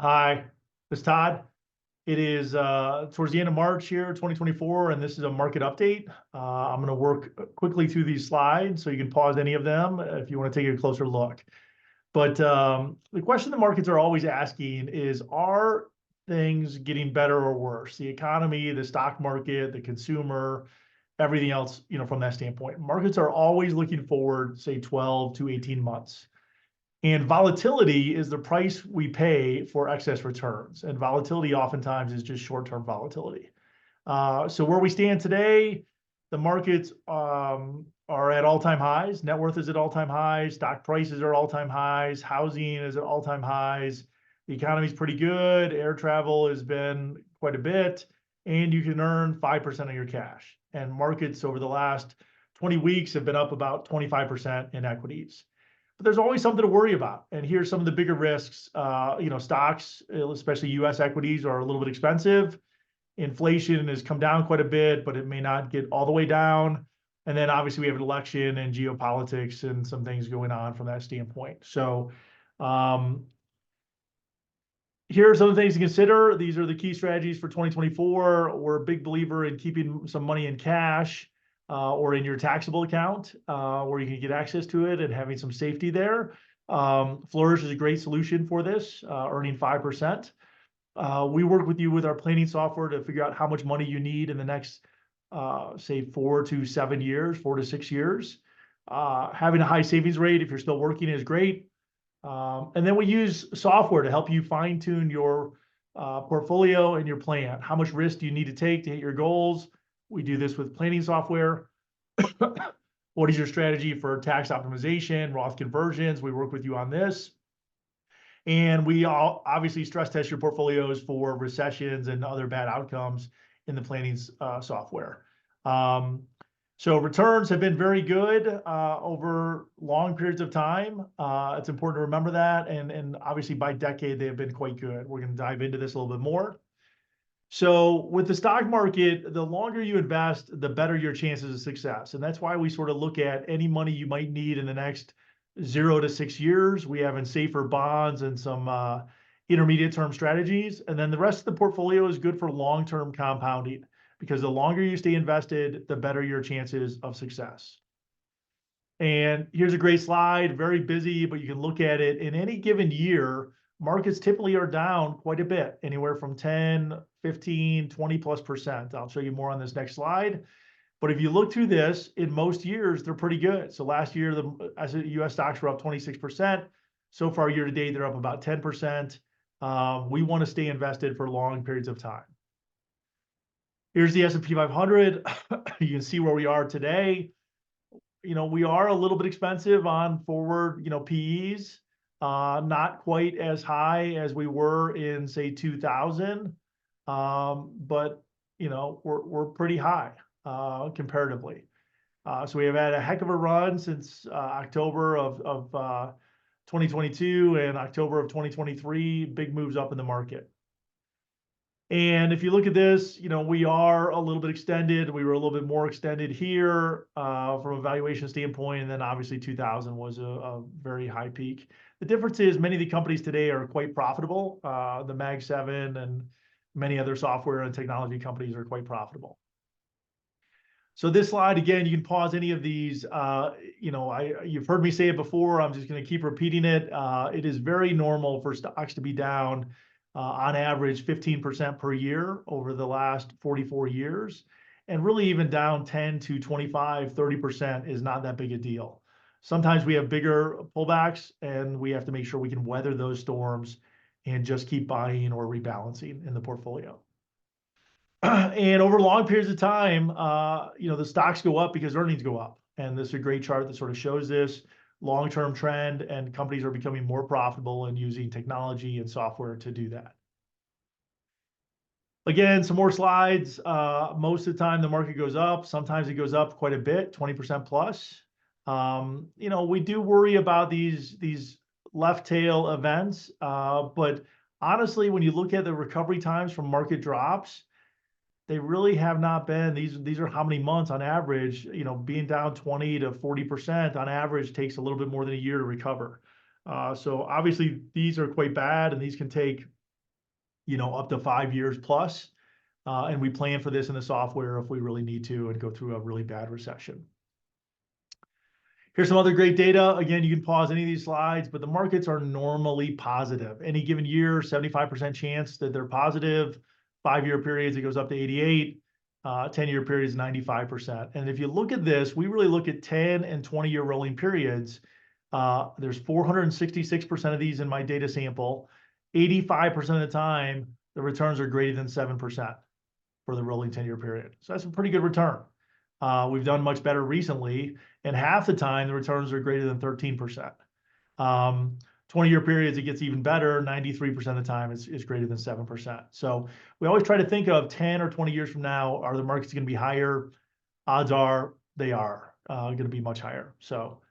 Hi, this is Todd. It is towards the end of March here, 2024, and this is a market update. I'm going to work quickly through these slides so you can pause any of them if you want to take a closer look. But the question the markets are always asking is, are things getting better or worse? The economy, the stock market, the consumer, everything else, from that standpoint. Markets are always looking forward, say 12 to 18 months. And volatility is the price we pay for excess returns. And volatility oftentimes is just short-term volatility. So where we stand today, the markets are at all-time highs. Net worth is at all-time highs. Stock prices are all-time highs. Housing is at all-time highs. The economy is pretty good. Air travel has been quite a bit. And you can earn 5% of your cash. And markets over the last 20 weeks have been up about 25% in equities. But there's always something to worry about. And here's some of the bigger risks. Stocks, especially US equities, are a little bit expensive. Inflation has come down quite a bit, but it may not get all the way down. And then obviously we have an election and geopolitics and some things going on from that standpoint. So here are some of the things to consider. These are the key strategies for 2024. We're a big believer in keeping some money in cash or in your taxable account where you can get access to it and having some safety there. Flourish is a great solution for this, earning 5%. We work with you with our planning software to figure out how much money you need in the next, say, 4 to 7 years, 4 to 6 years. Having a high savings rate if you're still working is great. And then we use software to help you fine tune your portfolio and your plan. How much risk do you need to take to hit your goals? We do this with planning software. What is your strategy for tax optimization, Roth conversions? We work with you on this. And we all obviously stress test your portfolios for recessions and other bad outcomes in the planning software. So returns have been very good over long periods of time. It's important to remember that. And obviously by decade, they have been quite good. We're going to dive into this a little bit more. So with the stock market, the longer you invest, the better your chances of success. And that's why we sort of look at any money you might need in the next 0 to 6 years. We have in safer bonds and some intermediate term strategies. And then the rest of the portfolio is good for long-term compounding because the longer you stay invested, the better your chances of success. And here's a great slide, very busy, but you can look at it in any given year. Markets typically are down quite a bit, anywhere from 10, 15, 20+%. I'll show you more on this next slide. But if you look through this, in most years, they're pretty good. So last year, the US stocks were up 26%. So far, year to date, they're up about 10%. We want to stay invested for long periods of time. Here's the S&P 500. You can see where we are today. We are a little bit expensive on forward, PEs. Not quite as high as we were in, say, 2000. But, we're pretty high comparatively. So we have had a heck of a run since October of 2022 and October of 2023, big moves up in the market. And if you look at this, we are a little bit extended. We were a little bit more extended here from a valuation standpoint. And then obviously 2000 was a very high peak. The difference is many of the companies today are quite profitable. The Mag 7 and many other software and technology companies are quite profitable. So this slide, again, you can pause any of these. You've heard me say it before. I'm just going to keep repeating it. It is very normal for stocks to be down on average 15% per year over the last 44 years. And really even down 10 to 25, 30% is not that big a deal. Sometimes we have bigger pullbacks and we have to make sure we can weather those storms and just keep buying or rebalancing in the portfolio. And over long periods of time, the stocks go up because earnings go up. And this is a great chart that sort of shows this long-term trend, and companies are becoming more profitable and using technology and software to do that. Again, some more slides. Most of the time, the market goes up. Sometimes it goes up quite a bit, 20% plus. We do worry about these left tail events. But honestly, when you look at the recovery times from market drops, they really have not been. These are how many months on average. Being down 20 to 40% on average takes a little bit more than a year to recover. So obviously these are quite bad, and these can take up to 5 years plus. And we plan for this in the software if we really need to and go through a really bad recession. Here's some other great data. Again, you can pause any of these slides, but the markets are normally positive. Any given year, 75% chance that they're positive. 5-year periods, it goes up to 88. 10-year periods, 95%. And if you look at this, we really look at 10 and 20-year rolling periods. There's 466% of these in my data sample. 85% of the time, the returns are greater than 7% for the rolling 10-year period. So that's a pretty good return. We've done much better recently, and half the time the returns are greater than 13%. 20-year periods, it gets even better. 93% of the time is greater than 7%. So we always try to think of 10 or 20 years from now, are the markets going to be higher? Odds are they are going to be much higher. So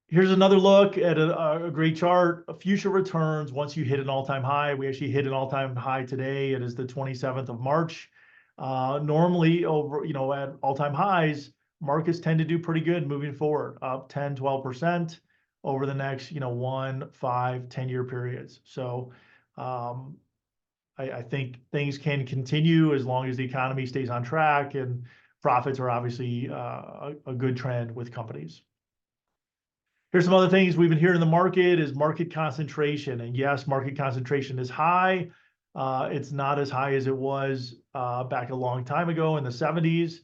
here's another look at a great chart. Future returns once you hit an all-time high. We actually hit an all-time high today. It is the 27th of March. Normally over, at all-time highs, markets tend to do pretty good moving forward, up 10, 12% over the next, 1, 5, 10-year periods. So I think things can continue as long as the economy stays on track, and profits are obviously a good trend with companies. Here's some other things we've been hearing in the market is market concentration. And yes, market concentration is high. It's not as high as it was back a long time ago in the 70s.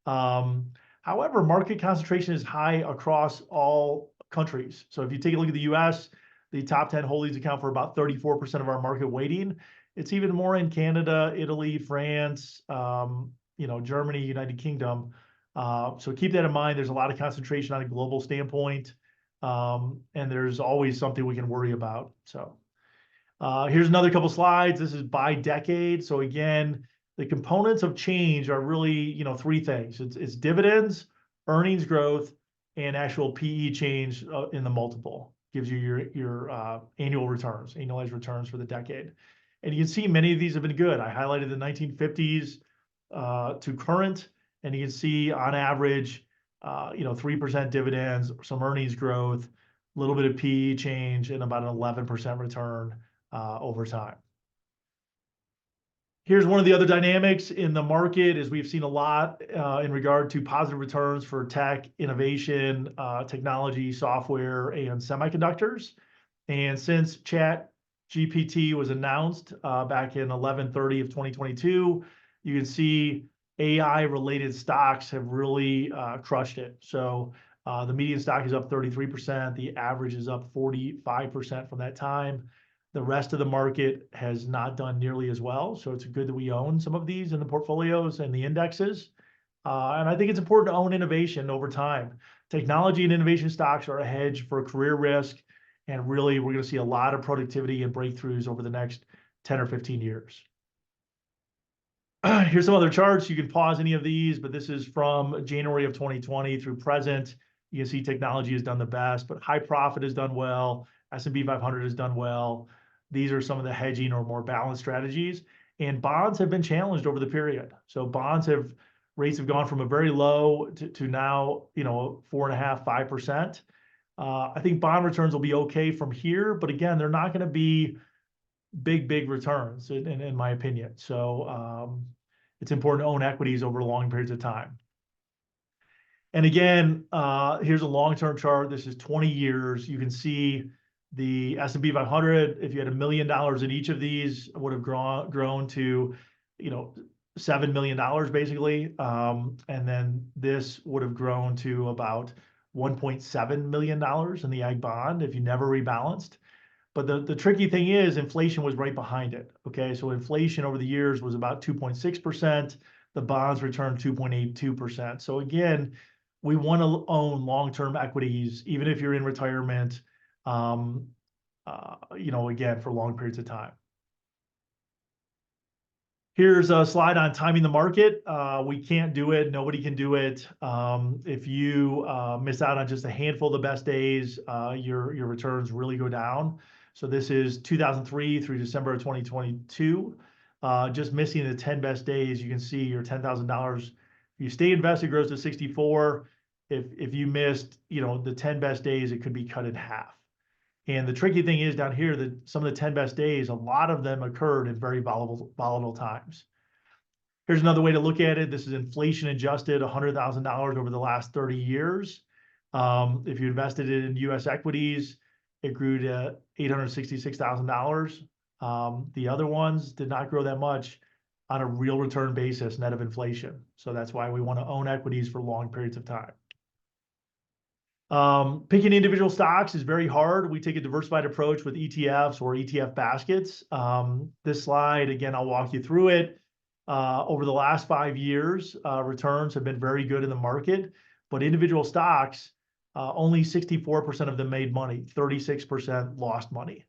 However, market concentration is high across all countries. So if you take a look at the US, the top 10 holdings account for about 34% of our market weighting. It's even more in Canada, Italy, France, Germany, United Kingdom. So keep that in mind. There's a lot of concentration on a global standpoint. And there's always something we can worry about. So here's another couple slides. This is by decade. So again, the components of change are really, 3 things. It's dividends, earnings growth, and actual PE change in the multiple. Gives you your annual returns, annualized returns for the decade. And you can see many of these have been good. I highlighted the 1950s to current, and you can see on average, 3% dividends, some earnings growth, a little bit of PE change, and about an 11% return over time. Here's one of the other dynamics in the market is we've seen a lot in regard to positive returns for tech, innovation, technology, software, and semiconductors. And since ChatGPT was announced back in 11/30 of 2022, you can see AI-related stocks have really crushed it. So the median stock is up 33%. The average is up 45% from that time. The rest of the market has not done nearly as well. So it's good that we own some of these in the portfolios and the indexes. And I think it's important to own innovation over time. Technology and innovation stocks are a hedge for career risk. And really, we're going to see a lot of productivity and breakthroughs over the next 10 or 15 years. Here's some other charts. You can pause any of these, but this is from January of 2020 through present. You can see technology has done the best, but high profit has done well. S&P 500 has done well. These are some of the hedging or more balanced strategies. And bonds have been challenged over the period. So rates have gone from a very low to now, 4.5%, 5%. I think bond returns will be okay from here, but again, they're not going to be big returns in my opinion. So it's important to own equities over long periods of time. And again, here's a long-term chart. This is 20 years. You can see the S&P 500, if you had $1 million in each of these, would have grown to, $7 million basically. And then this would have grown to about $1.7 million in the ag bond if you never rebalanced. But the tricky thing is inflation was right behind it. Okay, so inflation over the years was about 2.6%. The bonds returned 2.82%. So again, we want to own long-term equities, even if you're in retirement, again, for long periods of time. Here's a slide on timing the market. We can't do it. Nobody can do it. If you miss out on just a handful of the best days, your returns really go down. So this is 2003 through December of 2022. Just missing the 10 best days, you can see your $10,000. If you stay invested, grows to 64. If you missed, the 10 best days, it could be cut in half. And the tricky thing is down here that some of the 10 best days, a lot of them occurred in very volatile times. Here's another way to look at it. This is inflation adjusted, $100,000 over the last 30 years. If you invested it in US equities, it grew to $866,000. The other ones did not grow that much on a real return basis, net of inflation. So that's why we want to own equities for long periods of time. Picking individual stocks is very hard. We take a diversified approach with ETFs or ETF baskets. This slide, again, I'll walk you through it. Over the last 5 years, returns have been very good in the market, but individual stocks, only 64% of them made money, 36% lost money.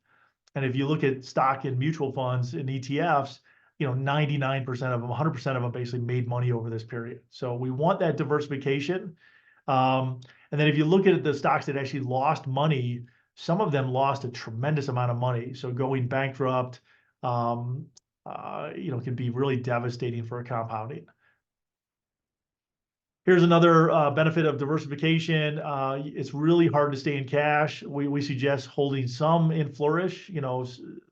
And if you look at stock and mutual funds and ETFs, 99% of them, 100% of them basically made money over this period. So we want that diversification. And then if you look at the stocks that actually lost money, some of them lost a tremendous amount of money. So going bankrupt, can be really devastating for a compounding. Here's another benefit of diversification. It's really hard to stay in cash. We suggest holding some in Flourish,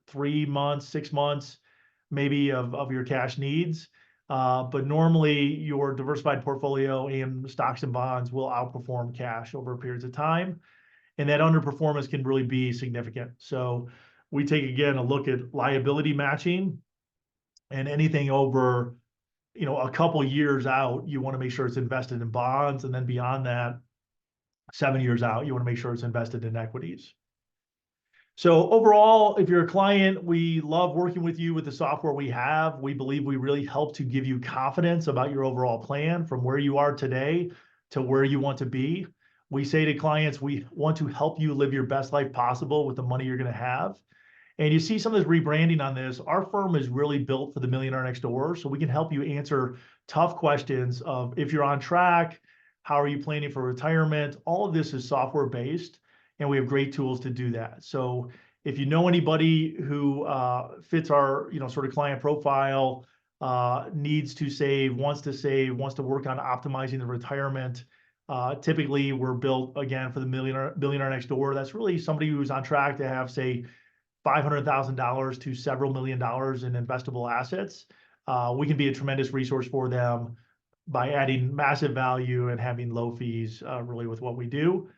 3 months, 6 months, maybe of your cash needs. But normally your diversified portfolio and stocks and bonds will outperform cash over periods of time. And that underperformance can really be significant. So we take, again, a look at liability matching, and anything over, a couple years out, you want to make sure it's invested in bonds. And then beyond that, 7 years out, you want to make sure it's invested in equities. So overall, if you're a client, we love working with you with the software we have. We believe we really help to give you confidence about your overall plan from where you are today to where you want to be. We say to clients, we want to help you live your best life possible with the money you're going to have. And you see some of this rebranding on this. Our firm is really built for the millionaire next door, so we can help you answer tough questions of if you're on track, how are you planning for retirement? All of this is software based, and we have great tools to do that. So if you know anybody who fits our sort of client profile, needs to save, wants to work on optimizing the retirement, typically we're built again for the billionaire next door. That's really somebody who's on track to have, say, $500,000 to several $1 million in investable assets. We can be a tremendous resource for them by adding massive value and having low fees, really with what we do.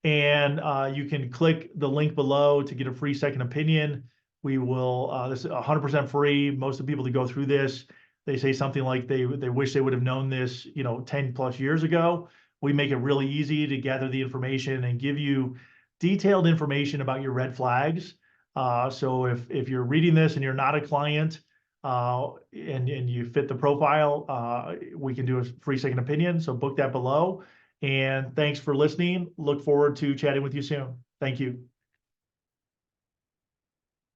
And you can click the link below to get a free second opinion. We will, this is 100% free. Most of the people that go through this, they say something like they wish they would have known this, 10 plus years ago. We make it really easy to gather the information and give you detailed information about your red flags. So if you're reading this and you're not a client, and you fit the profile, we can do a free second opinion. So book that below. And thanks for listening. Look forward to chatting with you soon. Thank you.